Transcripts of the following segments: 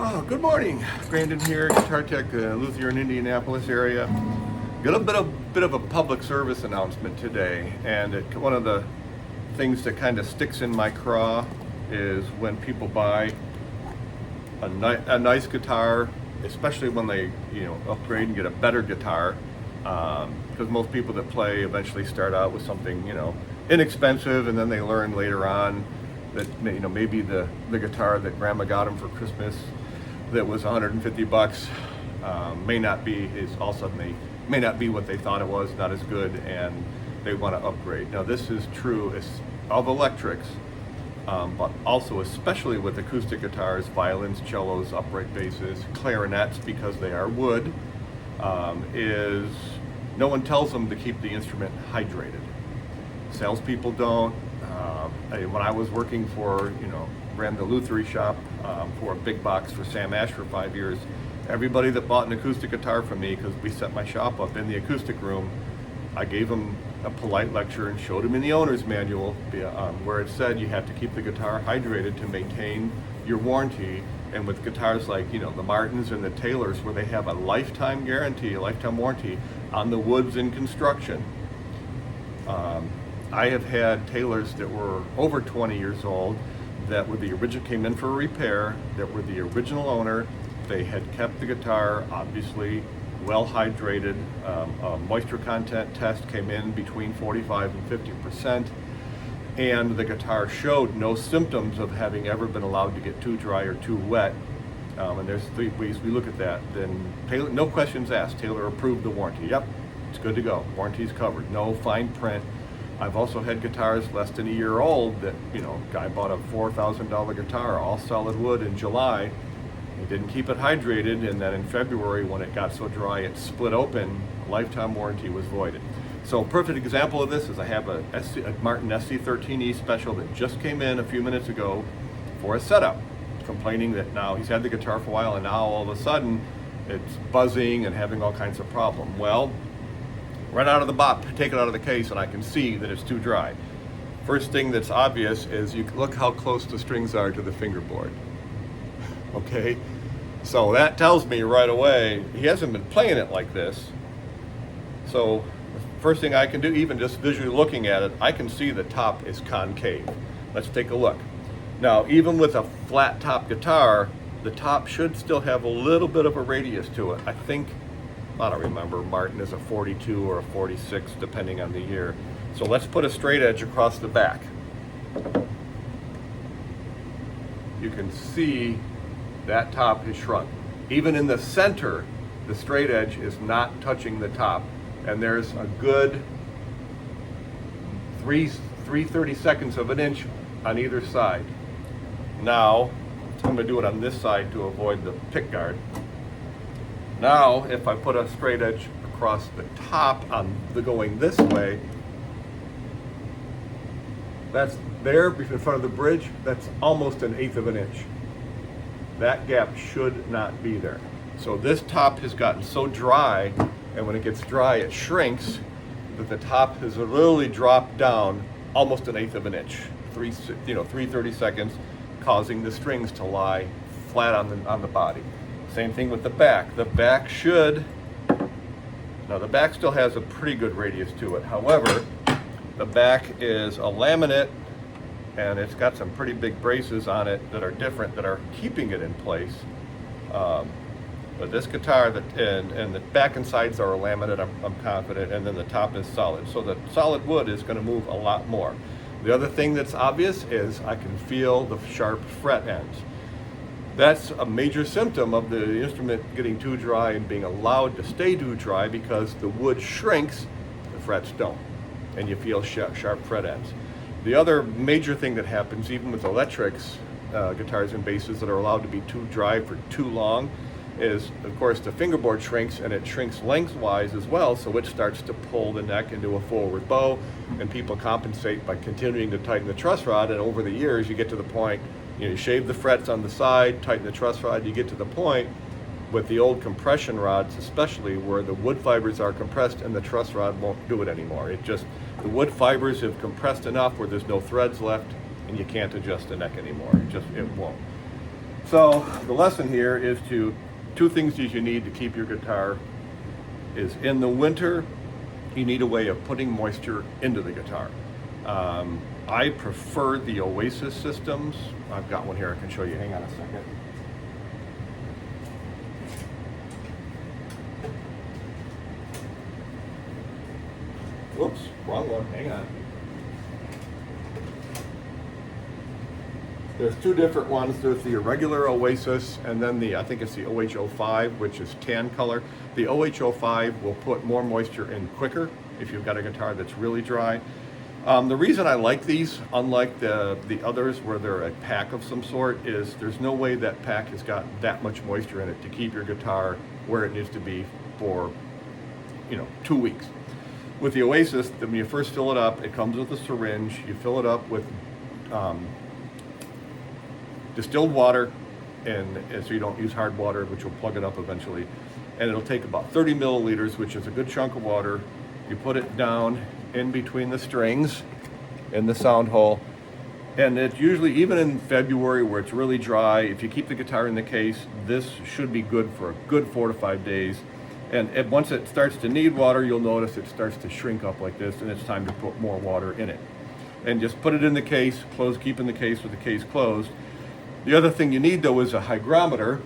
Oh, good morning. Brandon here, Guitar Tech, Lutheran, Indianapolis area. Got a bit of a public service announcement today, and one of the things that kind of sticks in my craw is when people buy a nice guitar, especially when they upgrade and get a better guitar, because most people that play eventually start out with something inexpensive, and then they learn later on that maybe the guitar that grandma got them for Christmas that was 150 bucks may not be, all of a sudden they may not be what they thought it was, not as good, and they want to upgrade. Now this is true of electrics, but also especially with acoustic guitars, violins, cellos, upright basses, clarinets, because they are wood, is no one tells them to keep the instrument hydrated. Salespeople don't. When I was working for, ran the Lutheran shop for a big box for Sam Ash for 5 years, everybody that bought an acoustic guitar from me, because we set my shop up in the acoustic room, I gave them a polite lecture and showed them in the owner's manual where it said you have to keep the guitar hydrated to maintain your warranty. And with guitars like the Martins and the Taylors, where they have a lifetime guarantee, a lifetime warranty on the woods in construction. I have had Taylors that were over 20 years old that were the original, came in for a repair, that were the original owner. They had kept the guitar obviously well hydrated. A moisture content test came in between 45 and 50%, and the guitar showed no symptoms of having ever been allowed to get too dry or too wet. And there's 3 ways we look at that. Then Taylor, no questions asked, Taylor approved the warranty. Yep, it's good to go. Warranty's covered. No fine print. I've also had guitars less than a year old that, guy bought a $4,000 guitar, all solid wood in July. He didn't keep it hydrated, and then in February, when it got so dry it split open, lifetime warranty was voided. So a perfect example of this is I have a Martin SC13E special that just came in a few minutes ago for a setup, complaining that now he's had the guitar for a while and now all of a sudden it's buzzing and having all kinds of problems. Well, right out of the box, take it out of the case, and I can see that it's too dry. First thing that's obvious is you look how close the strings are to the fingerboard. Okay, so that tells me right away he hasn't been playing it like this. So the first thing I can do, even just visually looking at it, I can see the top is concave. Let's take a look. Now, even with a flat top guitar, the top should still have a little bit of a radius to it. I don't remember, Martin is a 42 or a 46 depending on the year. So let's put a straight edge across the back. You can see that top is shrunk. Even in the center, the straight edge is not touching the top, and there's a good 3/32 of an inch on either side. Now, I'm gonna do it on this side to avoid the pick guard. Now, if I put a straight edge across the top on the going this way, that's there in front of the bridge, that's almost 1/8 of an inch. That gap should not be there. So this top has gotten so dry, and when it gets dry, it shrinks, that the top has literally dropped down almost 1/8 of an inch, 3/32, causing the strings to lie flat on the body. Same thing with the back. The back now the back still has a pretty good radius to it. However, the back is a laminate, and it's got some pretty big braces on it that are different, that are keeping it in place. But this guitar, and the back and sides are laminate, I'm confident, and then the top is solid. So the solid wood is gonna move a lot more. The other thing that's obvious is I can feel the sharp fret ends. That's a major symptom of the instrument getting too dry and being allowed to stay too dry, because the wood shrinks, the frets don't, and you feel sharp fret ends. The other major thing that happens, even with electrics, guitars and basses that are allowed to be too dry for too long, is of course the fingerboard shrinks, and it shrinks lengthwise as well, so it starts to pull the neck into a forward bow, and people compensate by continuing to tighten the truss rod, and over the years you get to the point, you shave the frets on the side, tighten the truss rod, you get to the point with the old compression rods especially, where the wood fibers are compressed and the truss rod won't do it anymore. The wood fibers have compressed enough where there's no threads left, and you can't adjust the neck anymore. It won't. So the lesson here is two things that you need to keep your guitar is in the winter, you need a way of putting moisture into the guitar. I prefer the Oasis systems. I've got one here I can show you. Hang on a second. Whoops, wrong one. Hang on. There's two different ones. There's the regular Oasis and then I think it's the OH05, which is tan color. The OH05 will put more moisture in quicker if you've got a guitar that's really dry. The reason I like these, unlike the others where they're a pack of some sort, is there's no way that pack has got that much moisture in it to keep your guitar where it needs to be for, 2 weeks. With the Oasis, when you first fill it up, it comes with a syringe. You fill it up with distilled water, and so you don't use hard water, which will plug it up eventually. And it'll take about 30 milliliters, which is a good chunk of water. You put it down in between the strings in the sound hole. And it's usually, even in February where it's really dry, if you keep the guitar in the case, this should be good for a good 4 to 5 days. And once it starts to need water, you'll notice it starts to shrink up like this, and it's time to put more water in it. And just put it in the case, keep in the case with the case closed. The other thing you need though is a hygrometer.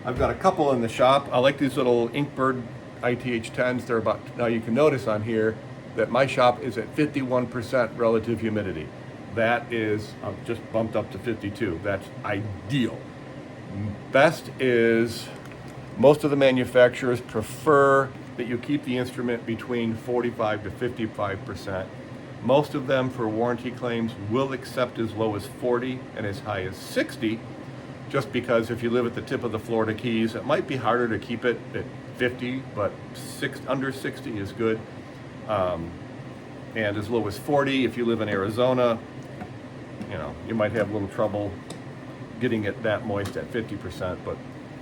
I've got a couple in the shop. I like these little Inkbird ITH10s. They're about, now you can notice on here that my shop is at 51% relative humidity. That is, I've just bumped up to 52. That's ideal. Best is, most of the manufacturers prefer that you keep the instrument between 45 to 55%. Most of them for warranty claims will accept as low as 40 and as high as 60, just because if you live at the tip of the Florida Keys, it might be harder to keep it at 50, but under 60 is good. And as low as 40, if you live in Arizona, you might have a little trouble getting it that moist at 50%, but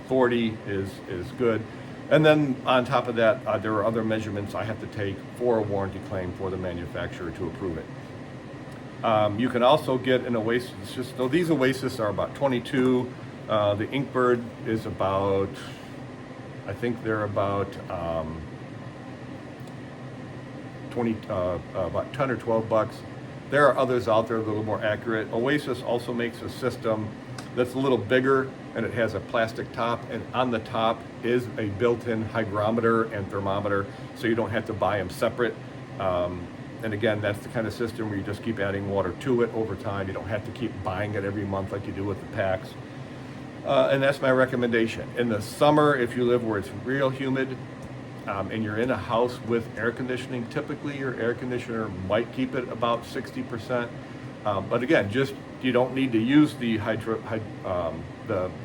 40 is good. And then on top of that, there are other measurements I have to take for a warranty claim for the manufacturer to approve it. You can also get an Oasis. So these Oasis are about 22. The Inkbird is about, I think they're about about 10 or 12 bucks. There are others out there a little more accurate. Oasis also makes a system that's a little bigger, and it has a plastic top, and on the top is a built-in hygrometer and thermometer, so you don't have to buy them separate. And again, that's the kind of system where you just keep adding water to it over time. You don't have to keep buying it every month like you do with the packs. And that's my recommendation. In the summer, if you live where it's real humid, and you're in a house with air conditioning, typically your air conditioner might keep it about 60%. But again, you don't need to use the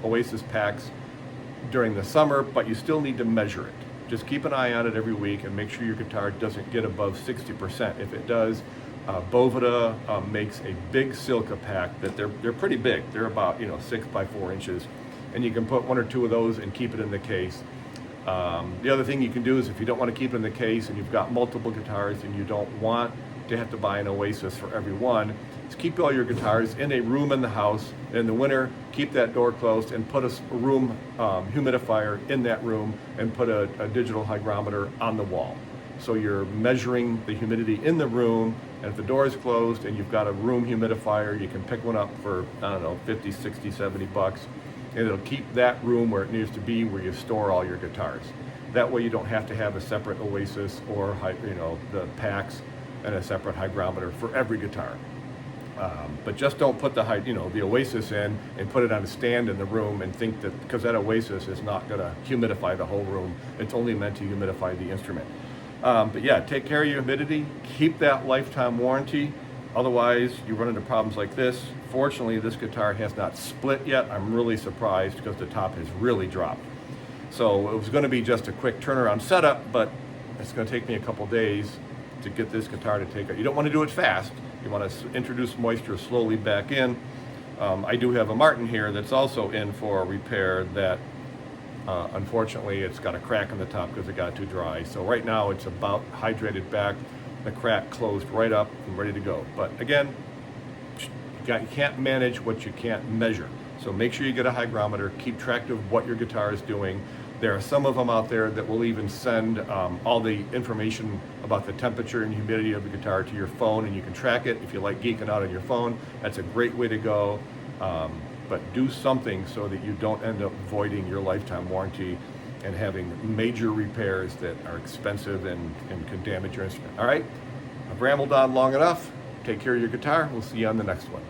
Oasis packs during the summer, but you still need to measure it. Just keep an eye on it every week and make sure your guitar doesn't get above 60%. If it does, Boveda makes a big silica pack that they're pretty big. They're about 6 by 4 inches, and you can put 1 or 2 of those and keep it in the case. The other thing you can do is, if you don't want to keep it in the case and you've got multiple guitars and you don't want to have to buy an Oasis for every one, is keep all your guitars in a room in the house. In the winter, keep that door closed and put a room humidifier in that room, and put a digital hygrometer on the wall. So you're measuring the humidity in the room, and if the door is closed and you've got a room humidifier, you can pick one up for, 50, 60, 70 bucks, and it'll keep that room where it needs to be, where you store all your guitars. That way you don't have to have a separate Oasis or the packs and a separate hygrometer for every guitar. But just don't put the Oasis in and put it on a stand in the room and think that, because that Oasis is not going to humidify the whole room. It's only meant to humidify the instrument. But yeah, take care of your humidity. Keep that lifetime warranty. Otherwise, you run into problems like this. Fortunately, this guitar has not split yet. I'm really surprised because the top has really dropped. So it was going to be just a quick turnaround setup, but it's going to take me a couple days to get this guitar to take it. You don't want to do it fast. You want to introduce moisture slowly back in. I do have a Martin here that's also in for a repair that unfortunately it's got a crack in the top because it got too dry. So right now it's about hydrated back. The crack closed right up and ready to go. But again, You can't manage what you can't measure. So make sure you get a hygrometer, keep track of what your guitar is doing. There are some of them out there that will even send all the information about the temperature and humidity of the guitar to your phone, and you can track it. If you like geeking out on your phone, that's a great way to go. But do something so that you don't end up voiding your lifetime warranty and having major repairs that are expensive and can damage your instrument. All right, I've rambled on long enough. Take care of your guitar. We'll see you on the next one.